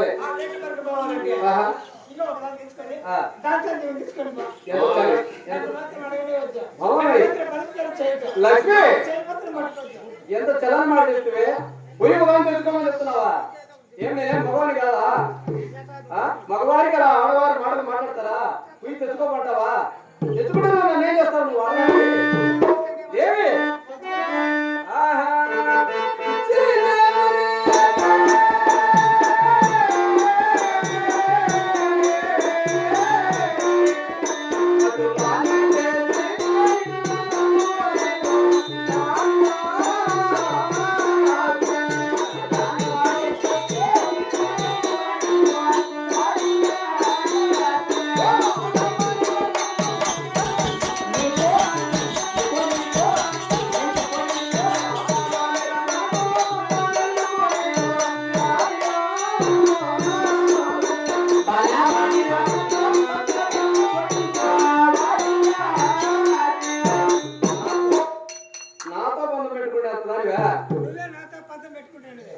అవులే ఆ రేటు వరకు పోవాలంటే ఆహా ఇంకా ఒకదాన్ని తీసుకొని దాంట్లో నేను తీసుకొని పో. ఎంత మాత్రం అడగనే వద్దు. లక్ష్మి చేయమాత్రం పట్టుకోవద్దు. ఎంత చలాన్ మాట చెప్తువే పొయ్యి మగవాడిని తెచ్చుకోమని చెప్తున్నావా? ఏం నేనేం మగవాడిని కాదా? మగవాడి కదా ఆడవారు మాటలు మాట్లాడతారా? పొయ్యి తెచ్చుకోమంటావా? తెచ్చుకుంటే నన్ను ఏం చేస్తావు నువ్వు? ఏమి ఆహా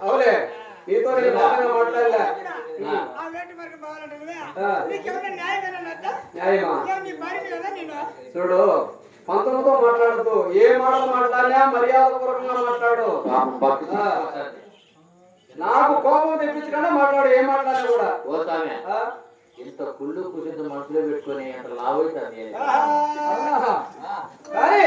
అవులే నీతో నేను బాగా మాట్లాడలే. చూడు పంతొమ్మిదితో మాట్లాడుతూ ఏ మాటలు మాట్లాడినా మర్యాద పూర్వకంగా మాట్లాడు. నాకు కోపం తెప్పించకుండా మాట్లాడు. ఏం మాట్లాడినా కూడా ఇంత కుళ్ళు కుదింత మనసులో పెట్టుకొని అంత లావైతుంది కానీ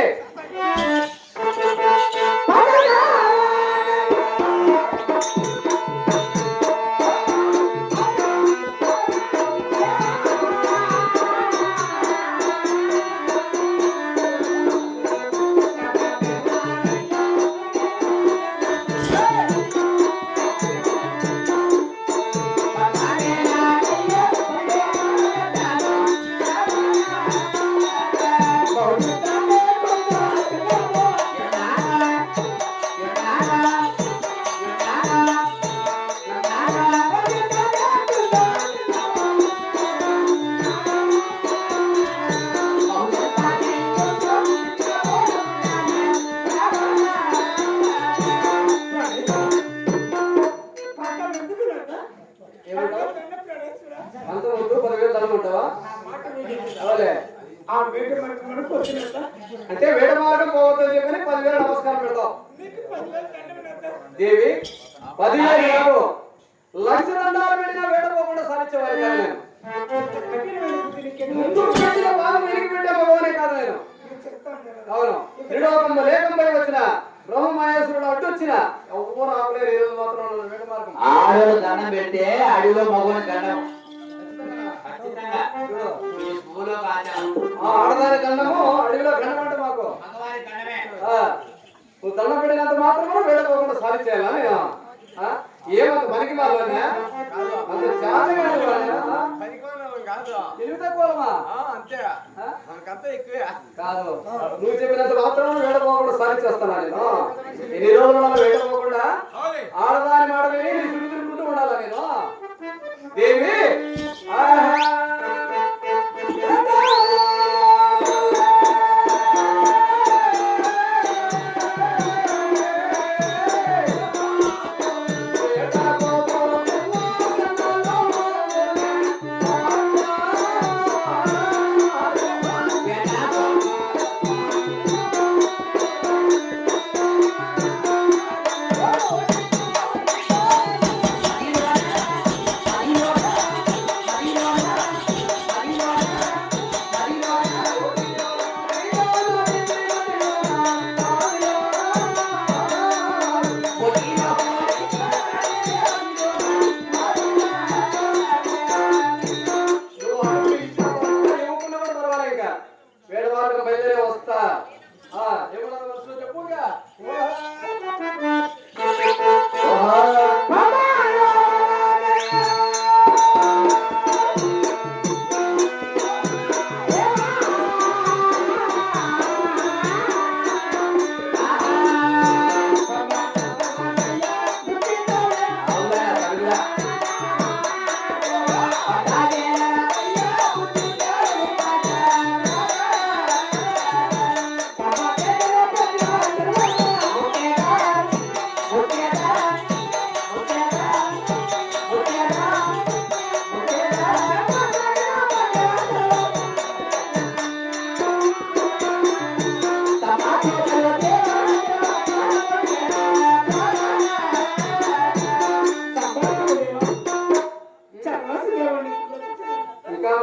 అంటే వేడ మార్గం పోవద్దని చెప్పని 10,000 నమస్కారం పెడతావు. దేవి 10,000 కాదు లక్ష దండాలు పెట్టినా వేడ పోకుండా సాధించేవారు కాదు నేను. ముందు పెట్టిన వాళ్ళు వెలికి పెట్టే భగవానే కాదు నేను. అవును త్రిలోకంలో లేకంపై వచ్చిన బ్రహ్మమహేశ్వరుడు అడ్డు వచ్చిన ఎవరు ఆపలేరు. ఈ రోజు మాత్రం వేడ మార్గం ఆడలు దండం పెడితే అడవిలో మగవాని దండం ఆడదాని దండము అడవిలో గండం అంటే మాకు నువ్వు దండం పెట్టినంత మాత్రం కూడా వెళ్ళకోకుండా సాధించాలా? ఏమంత పనికి మాలనే అంత తెలివి తక్కువమా? కాదు నువ్వు చెప్పినంత మాత్రం వేడపోకుండా సాధించేస్తానా నేను? ఎన్ని రోజులు వేడపోకుండా ఆడదాని మాట విని నీ చుట్టూ తిరుగుకుంటూ ఉండాలా నేను? దేవి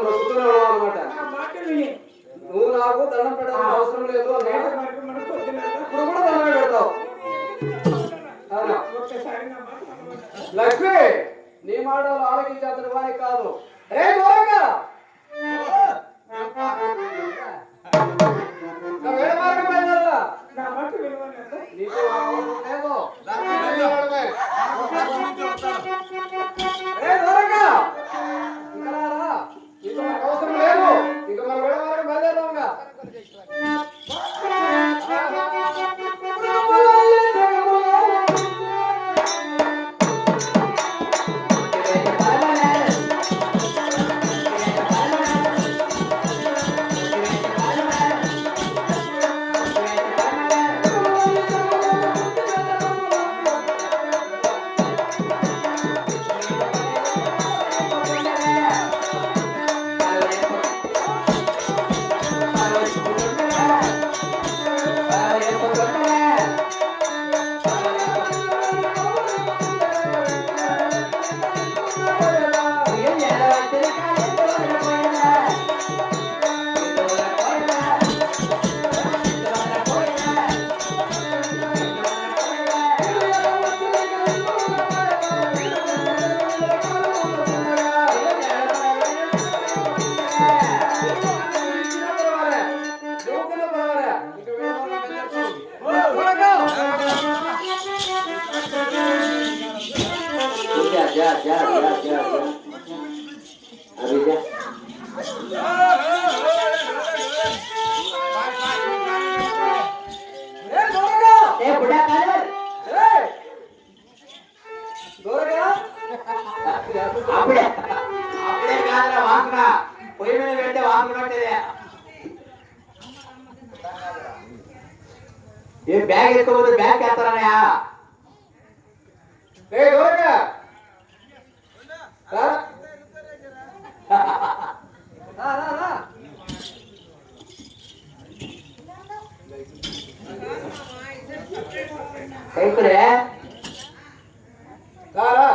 మొక్కుతున్నావు అనమాట. నా మాట విని నువ్వు నాకు దండం పెట్టాల్సిన అవసరం లేదు అన్నాడు. మనకు మనకు వద్దునా ఇప్పుడు కూడా దండమే పెడతావు. అవునా? ఒక్కసారి నా మాట నమ్మవా? లక్ష్మి నీ మాటలు ఆలకించే అతని వారి కాదు. రే దూరంగా నా వేడ మార్గం బయలుదేరరా. నా మాట వినవా? నీకు అవసరం లేదు. బయలుదేరడమే. రే దూరంగా ఇంకా రారా. నీకు మనకు అవసరం లేదు. ఇక మన వేడ మార్గం బయలుదేరదాంగా. అప్పుడే అప్పుడే కాదురా వాసన పొయ్యి మీద పెడితే వాసన పట్టేదే. ఏ బ్యాగ్ ఎత్తుకోవద్దు, బ్యాగ్ ఎత్తారనయా. రే దూరంగా రా. రా, రా, రా. కైకురే రా, రా.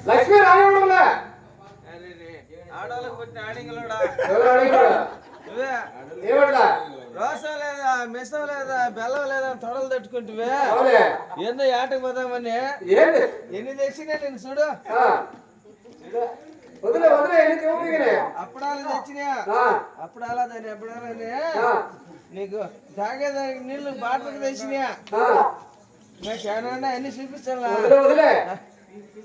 లక్ష్మి రానివ్వడంలే. ఆడవాళ్ళకి పుట్టిన ఆడింగలోడా ఎవరు అడిగాడు? నువ్వే ఏమట్లా? రోసం లేదా మిసం లేదా బెల్లం లేదా తొడలు తట్టుకుంటువే అవునే. ఏందో ఆటకు పోదామని ఏంది? ఎన్ని తెచ్చినా నేను చూడు ఆ. వదిలే వదిలే ఎన్ని చెవులు అప్పుడాలు తెచ్చినా అప్పుడాలని ఎప్పుడాలని నీకు తాగేదానికి నీళ్లు బాటలకు తెచ్చినా నాకు చాలా అన్ని చూపించాలా వదిలే వదిలే.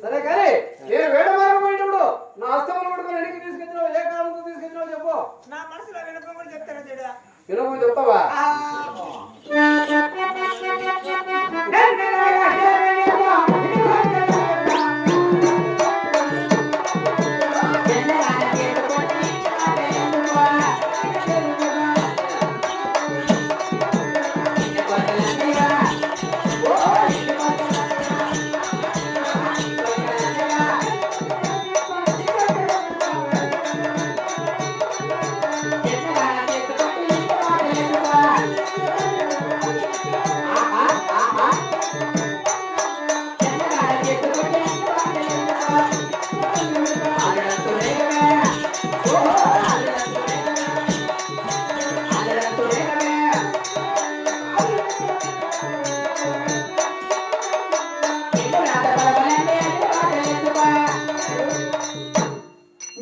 సరే కానీ నేను వేడ మార్గం పోయినప్పుడు నా అస్తములు పట్టుకొని ఎన్నికి తీసుకెళ్ళినావు, ఏ కాలంతో తీసుకెళ్ళినావు చెప్పు. నా మనసులో వినపమని చెప్తారా చెడా? వినమని చెప్తావా?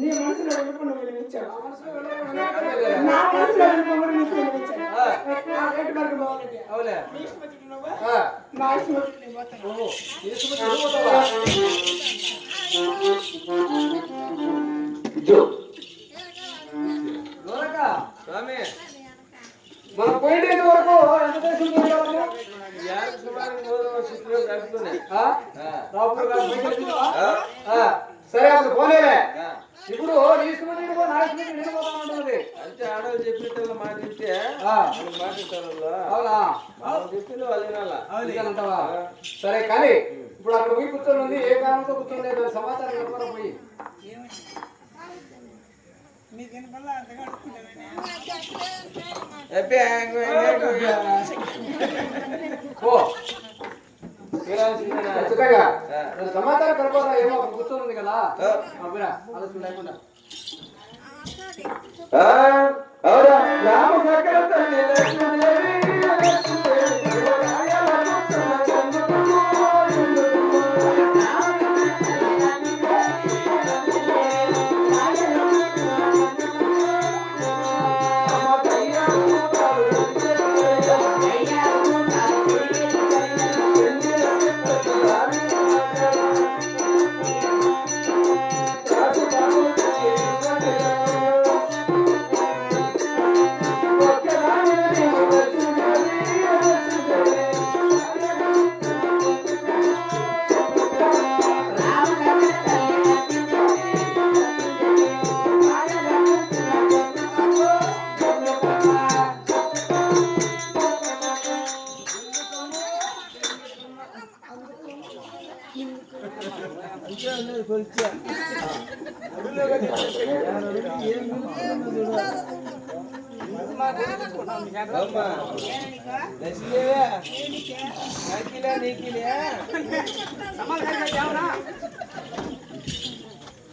నీ మనసులో వినపమని వినిపించాడు. నా మనసులో వినపమని నీకు వినిపించాడు. ఆ రేటు వరకు బాగుంది. అవులే. నీ ఇష్టం వచ్చినట్టు నువ్వా? ఆ. నా ఇష్టం వచ్చినట్టు నేను పోతాను. ఓహో. తీసుకుని వెళ్ళిపోతావా? దూరంగా. స్వామి మనం పోయేంత వరకు ఎంత దేశం పోయేవాళ్ళము? యాభై సుమారు 3 చుట్టూ కలుపుకునే రాపుడు కాదు, బయటికి వెళ్తున్నావా? సరే అప్పుడు పోలేలే. ఇప్పుడు నీ ఇష్టం నీళ్ళు పో, నా ఇష్టం నీళ్ళు పోతా ఉంటుంది. అంటే ఆడవాళ్ళు చెప్పిన మాట చెప్తే ఆ. మాట్లాడతారు అవునా? వాళ్ళు చెప్పింది వాళ్ళు వినాలా అంటావా? సరే కానీ ఇప్పుడు అక్కడ పోయి కూర్చొని ఉంది, ఏ కారణంతో కూర్చొని లేదు సమాచారం చెప్పరా పోయి. నీకు వినపల్లా అంతగా అడుగుతున్నానే. చెప్పాగా నేను సమాచారం కనుకోరా ఏమో అక్కడ కూర్చొని కదా అబ్బిరా ఆలోచన లేకుండా అవురా రామ సకల తల్లి లక్ష్మీదేవి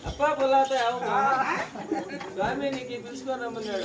అప్ప పొలాత స్వామి నీకు పిలుచుకొని రమ్మన్నాడు